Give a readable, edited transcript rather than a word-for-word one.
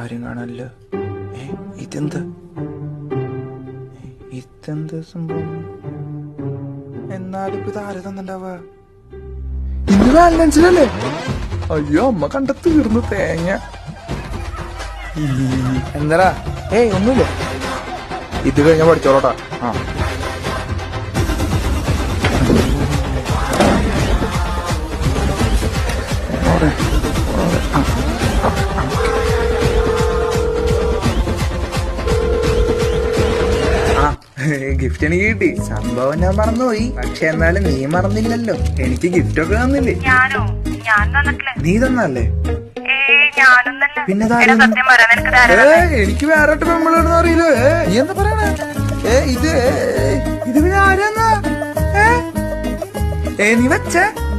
ആരും കാണല്ലോ. ഇതെന്ത് സംഭവം? എന്നാലും ഇത് ആര് തന്നിണ്ടാവുക? ഇന്ന് വാലൻസിനല്ലേ? അയ്യോ, അമ്മ കണ്ട തീർന്നു തേങ്ങ. എന്താ? ഒന്നുമില്ല. ഇത് കഴിഞ്ഞ പഠിച്ചോളട്ടാ. ഗിഫ്റ്റ് എനിക്ക് കിട്ടി. സംഭവം ഞാൻ മറന്നുപോയി. പക്ഷെ എന്നാലും നീ മറന്നില്ലല്ലോ. എനിക്ക് ഗിഫ്റ്റ് ഒക്കെ തന്നില്ലേ? നീ തന്നല്ലേ? പിന്നെ എനിക്ക് വേറെ പെമ്പിളൊന്നും അറിയില്ലോ. നീ എന്താ പറയണേ? ഇത് പിന്നെ ആരാന്നാ? നീ വെച്ചേ?